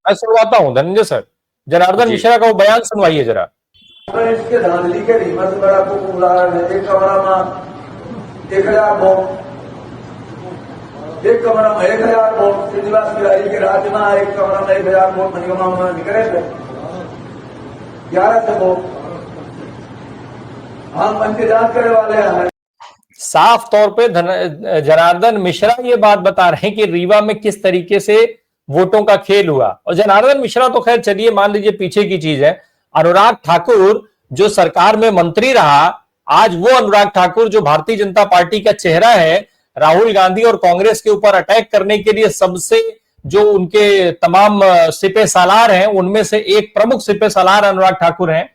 मैं सुनवाता हूँ धनंजय सर, जनार्दन जी मिश्रा का वो बयान सुनवाइए जरा। इसके धांधली के रीमत बड़ा उदाहरण है। एक कमरा में एक हजार वोट, एक कमरा में 1,000 वोट श्रीनिवास तिवारी के राज्य में, एक कमरा में 1,000 वोट मनिगमा में निकले थे 11 से वोट। हम मन की जांच करने वाले हैं। साफ तौर पे जनार्दन मिश्रा ये बात बता रहे हैं कि रीवा में किस तरीके से वोटों का खेल हुआ। और जनार्दन मिश्रा तो खैर चलिए मान लीजिए पीछे की चीज है, अनुराग ठाकुर जो सरकार में मंत्री रहा, आज वो अनुराग ठाकुर जो भारतीय जनता पार्टी का चेहरा है, राहुल गांधी और कांग्रेस के ऊपर अटैक करने के लिए सबसे जो उनके तमाम सिपे सालार हैं उनमें से एक प्रमुख सिपे सालार अनुराग ठाकुर हैं।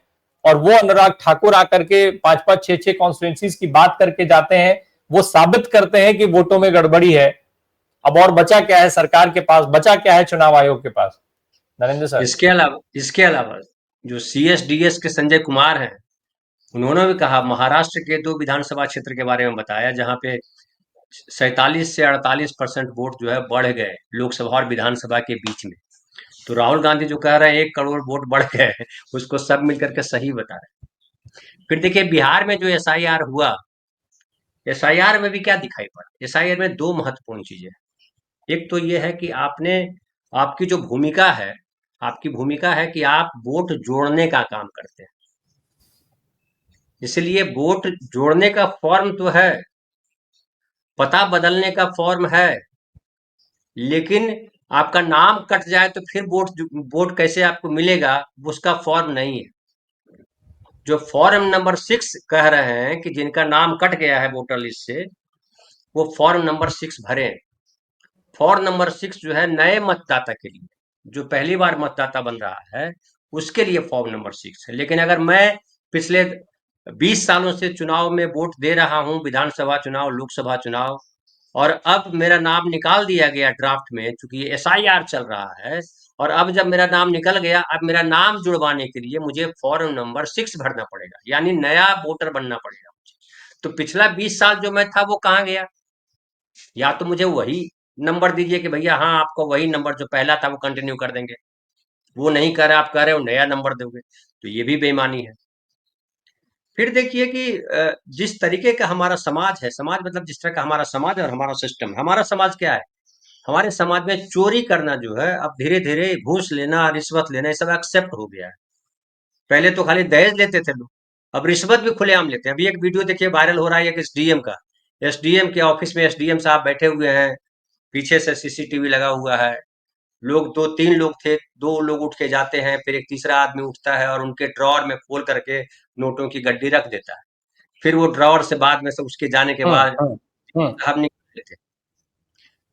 और वो अनुराग ठाकुर आकर के 5-5 6-6 कॉन्स्टिट्यूंसीज की बात करके जाते हैं, वो साबित करते हैं कि वोटों में गड़बड़ी है। अब और बचा क्या है सरकार के पास, बचा क्या है चुनाव आयोग के पास, नरेंद्र सर? इसके अलावा जो सीएसडीएस के संजय कुमार हैं, उन्होंने भी कहा, महाराष्ट्र के 2 विधानसभा क्षेत्र के बारे में बताया जहां पे 47 से 48% वोट जो है बढ़ गए लोकसभा और विधानसभा के बीच में। तो राहुल गांधी जो कह रहे हैं 1 करोड़ वोट बढ़ गए, उसको सब मिलकर के सही बता रहे हैं। फिर देखिए बिहार में जो एसआईआर हुआ, एसआईआर में भी क्या दिखाई पड़ा? एसआईआर में 2 महत्वपूर्ण चीजें हैं। एक तो ये है कि आपकी जो भूमिका है, आपकी भूमिका है कि आप वोट जोड़ने का काम करते हैं। इसलिए वोट जोड़ने का फॉर्म तो है, पता बदलने का फॉर्म है, लेकिन आपका नाम कट जाए तो फिर वोट कैसे आपको मिलेगा, उसका फॉर्म नहीं है। जो फॉर्म नंबर 6 कह रहे हैं कि जिनका नाम कट गया है वोटर लिस्ट से, वो फॉर्म नंबर 6 भरें। फॉर्म नंबर 6 जो है नए मतदाता के लिए, जो पहली बार मतदाता बन रहा है, उसके लिए फॉर्म नंबर 6 है। लेकिन अगर मैं पिछले 20 सालों से चुनाव में वोट दे रहा हूं, विधानसभा चुनाव, लोकसभा चुनाव, और अब मेरा नाम निकाल दिया गया ड्राफ्ट में, चूंकि एसआईआर चल रहा है, और अब जब मेरा नाम निकल गया, अब मेरा नाम जुड़वाने के लिए मुझे फॉर्म नंबर 6 भरना पड़ेगा, यानी नया वोटर बनना पड़ेगा मुझे। तो पिछला 20 साल जो मैं था वो कहाँ गया? या तो मुझे वही नंबर दीजिए कि भैया हाँ आपको वही नंबर जो पहला था वो कंटिन्यू कर देंगे, वो नहीं कर रहे, आप कह रहे हो नया नंबर दोगे, तो ये भी बेईमानी है। फिर देखिए कि जिस तरीके का हमारा समाज है, समाज मतलब जिस तरह का हमारा समाज है और हमारा सिस्टम, हमारा समाज क्या है? हमारे समाज में चोरी करना जो है अब धीरे धीरे, घूस लेना, रिश्वत लेना, ये सब एक्सेप्ट हो गया है। पहले तो खाली दहेज लेते थे लोग, अब रिश्वत भी खुलेआम लेते हैं। अभी एक वीडियो देखिए वायरल हो रहा है एक एसडीएम का, एसडीएम के ऑफिस में एसडीएम साहब बैठे हुए हैं, पीछे से सीसीटीवी लगा हुआ है, लोग 2-3 लोग थे, 2 लोग उठ के जाते हैं, फिर एक तीसरा आदमी उठता है और उनके ड्रॉर में खोल करके नोटों की गड्डी रख देता है। फिर वो ड्रॉर से बाद में से उसके जाने के हम्म बाद हम्म हम्म साहब निकाल लेते हैं।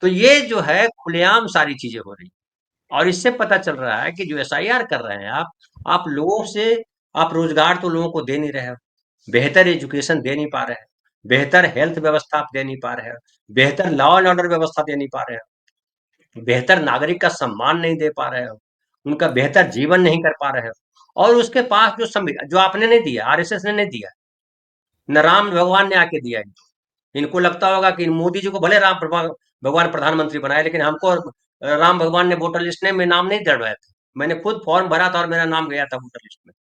तो ये जो है खुलेआम सारी चीजें हो रही हैं। और इससे पता चल रहा है कि जो एसआईआर कर रहे हैं आप लोगों से, आप रोजगार तो लोगों को दे नहीं रहे हो, बेहतर एजुकेशन दे नहीं पा रहे हैं, बेहतर हेल्थ व्यवस्था आप दे नहीं पा रहे हो, बेहतर लॉ एंड ऑर्डर व्यवस्था दे नहीं पा रहे हो, बेहतर नागरिक का सम्मान नहीं दे पा रहे हो, उनका बेहतर जीवन नहीं कर पा रहे हो। और उसके पास जो संविधान जो आपने नहीं दिया, आरएसएस ने नहीं दिया, न राम भगवान ने आके दिया इनको। इनको लगता होगा कि मोदी जी को भले भगवान प्रधानमंत्री बनाए, लेकिन हमको राम भगवान ने वोटर लिस्ट में नाम नहीं दर्शाया था। मैंने खुद फॉर्म भरा था और मेरा नाम गया था वोटर लिस्ट में।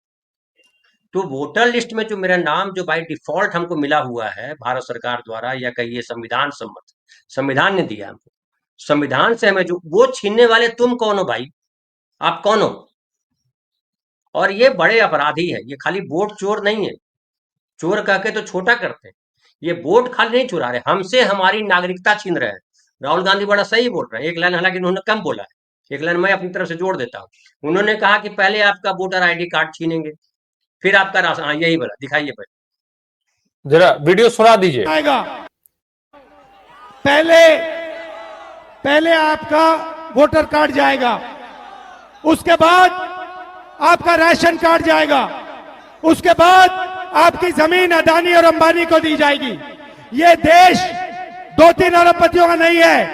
तो वोटर लिस्ट में जो मेरा नाम जो बाय डिफॉल्ट हमको मिला हुआ है भारत सरकार द्वारा, या कहिए संविधान सम्मत, संविधान ने दिया हमको, संविधान से हमें जो वो छीनने वाले तुम कौन हो भाई? आप कौन हो? और ये बड़े अपराधी है, ये खाली वोट चोर नहीं है, चोर कह के तो छोटा करते हैं, ये वोट खाली नहीं चुरा रहे, हमसे हमारी नागरिकता छीन रहे हैं। राहुल गांधी बड़ा सही बोल रहे हैं, एक लाइन हालांकि उन्होंने कम बोला है, एक लाइन मैं अपनी तरफ से जोड़ देता हूँ। उन्होंने कहा कि पहले आपका वोटर आईडी कार्ड छीनेंगे, फिर आपका राशन, हाँ यही बोला, दिखाइए पहले। जरा वीडियो सुना दीजिए। आएगा। पहले पहले आपका वोटर कार्ड जाएगा, उसके बाद आपका राशन कार्ड जाएगा, उसके बाद आपकी जमीन अदानी और अंबानी को दी जाएगी। ये देश 2-3 अरबपतियों का नहीं है,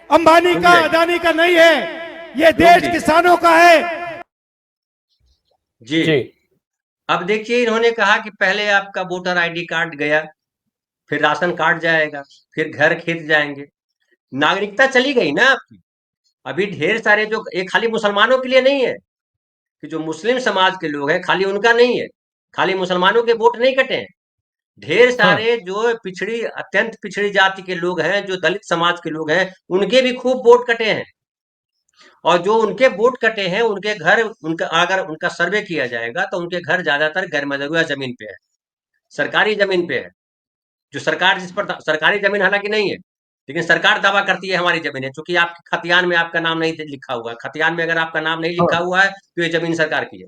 अंबानी का, अदानी का नहीं है, ये देश किसानों का है। जी जी अब देखिए, इन्होंने कहा कि पहले आपका वोटर आईडी कार्ड गया, फिर राशन कार्ड जाएगा, फिर घर खेत जाएंगे, नागरिकता चली गई ना आपकी। अभी ढेर सारे जो ये खाली मुसलमानों के लिए नहीं है कि जो मुस्लिम समाज के लोग हैं खाली उनका नहीं है, खाली मुसलमानों के वोट नहीं कटे हैं। ढेर सारे जो पिछड़ी अत्यंत पिछड़ी जाति के लोग हैं, जो दलित समाज के लोग हैं, उनके भी खूब वोट कटे हैं। और जो उनके वोट कटे हैं उनके घर, उनका अगर उनका सर्वे किया जाएगा तो उनके घर ज्यादातर गैर मजरूआ जमीन पे है, सरकारी जमीन पे है। जो सरकार जिस पर सरकारी जमीन हालांकि नहीं है, लेकिन सरकार दावा करती है हमारी जमीन है, क्योंकि आपके खतियान में आपका नाम नहीं लिखा हुआ है। खतियान में अगर आपका नाम नहीं लिखा हुआ है तो ये जमीन सरकार की है।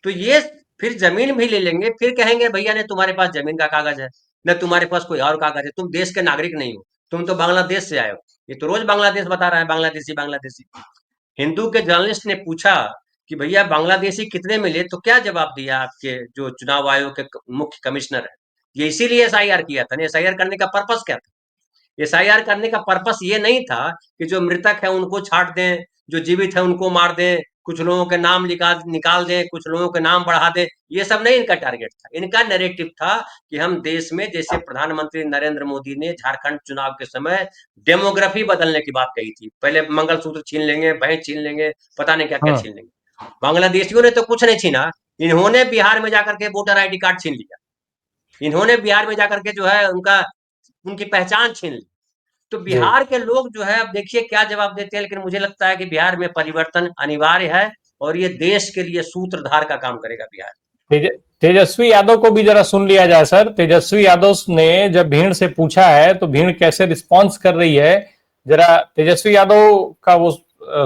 तो ये फिर जमीन भी ले लेंगे, फिर कहेंगे भैया ने तुम्हारे पास जमीन का कागज है, न तुम्हारे पास कोई और कागज है, तुम देश के नागरिक नहीं हो, तुम तो बांग्लादेश से आए हो। ये तो रोज बांग्लादेश बता रहा है, बांग्लादेशी बांग्लादेशी। हिंदू के जर्नलिस्ट ने पूछा कि भैया बांग्लादेशी कितने मिले, तो क्या जवाब दिया आपके जो चुनाव आयोग के मुख्य कमिश्नर है? ये इसीलिए एसआईआर किया था ना। एसआईआर करने का पर्पस क्या था? एसआईआर करने का पर्पस ये नहीं था कि जो मृतक है उनको छाट दें, जो जीवित है उनको मार दें, कुछ लोगों के नाम निकाल दें, कुछ लोगों के नाम बढ़ा दें। ये सब नहीं इनका टारगेट था। इनका नैरेटिव था कि हम देश में, जैसे प्रधानमंत्री नरेंद्र मोदी ने झारखंड चुनाव के समय डेमोग्राफी बदलने की बात कही थी, पहले मंगलसूत्र छीन लेंगे, भैंस छीन लेंगे, पता नहीं क्या क्या छीन लेंगे। बांग्लादेशियों ने तो कुछ नहीं छीना, इन्होंने बिहार में जाकर के वोटर आईडी कार्ड छीन लिया। इन्होंने बिहार में जाकर के जो है उनकी पहचान छीन ली। तो बिहार के लोग जो है, अब देखिए क्या जवाब देते हैं। लेकिन मुझे लगता है कि बिहार में परिवर्तन अनिवार्य है और ये देश के लिए सूत्रधार का काम करेगा बिहार। तेजस्वी यादव को भी जरा सुन लिया जाए सर। तेजस्वी यादव ने जब भीड़ से पूछा है तो भीड़ कैसे रिस्पॉन्स कर रही है, जरा तेजस्वी यादव का वो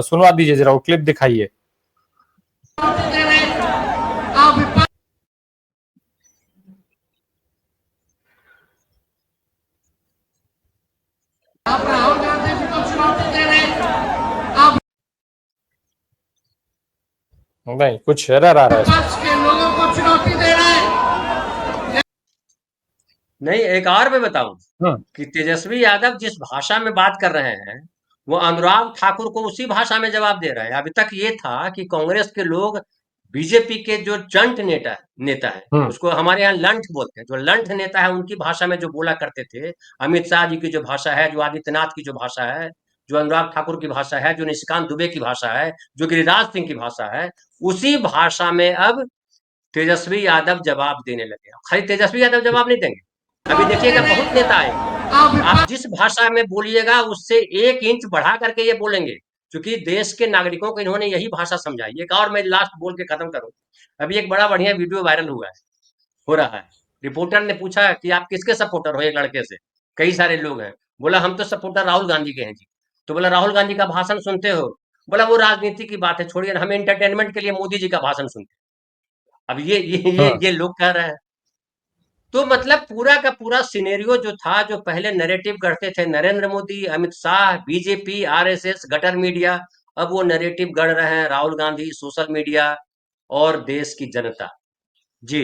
सुनवा दीजिए, जरा वो क्लिप दिखाइए। आप राहुल गांधी जी को चुनौती दे रहे हैं, नहीं, कुछ एरर आ रहा है। विपक्ष के लोगों को चुनौती दे रहे हैं। नहीं, एक और मैं बताऊं कि तेजस्वी यादव जिस भाषा में बात कर रहे हैं, वो अनुराग ठाकुर को उसी भाषा में जवाब दे रहे हैं। अभी तक ये था कि कांग्रेस के लोग बीजेपी के जो जंट नेता है, उसको हमारे यहाँ लंठ बोलते हैं, जो लंठ नेता है उनकी भाषा में जो बोला करते थे, अमित शाह जी की जो भाषा है, जो आदित्यनाथ की जो भाषा है, जो अनुराग ठाकुर की भाषा है, जो निशिकांत दुबे की भाषा है, जो गिरिराज सिंह की भाषा है, उसी भाषा में अब तेजस्वी यादव जवाब देने लगे। खाली तेजस्वी यादव जवाब नहीं देंगे, अभी देखिएगा बहुत नेता आएंगे, आप जिस भाषा में बोलिएगा उससे 1 इंच बढ़ा करके ये बोलेंगे, क्योंकि देश के नागरिकों को इन्होंने यही भाषा समझाई। एक और मैं लास्ट बोल के खत्म करूं, अभी एक बड़ा बढ़िया वीडियो वायरल हो रहा है। रिपोर्टर ने पूछा कि आप किसके सपोर्टर हो, एक लड़के से, कई सारे लोग हैं, बोला हम तो सपोर्टर राहुल गांधी के हैं जी। तो बोला राहुल गांधी का भाषण सुनते हो? बोला वो राजनीति की बात है, छोड़िए, हम एंटरटेनमेंट के लिए मोदी जी का भाषण सुनते हैं। अब ये लोग कह रहे हैं। तो मतलब पूरा का पूरा सिनेरियो जो था, जो पहले नैरेटिव गढ़ते थे Narendra Modi, Amit Shah, BJP, RSS, gutter media, अब वो नैरेटिव गढ़ रहे हैं राहुल गांधी, सोशल मीडिया और देश की जनता। जी।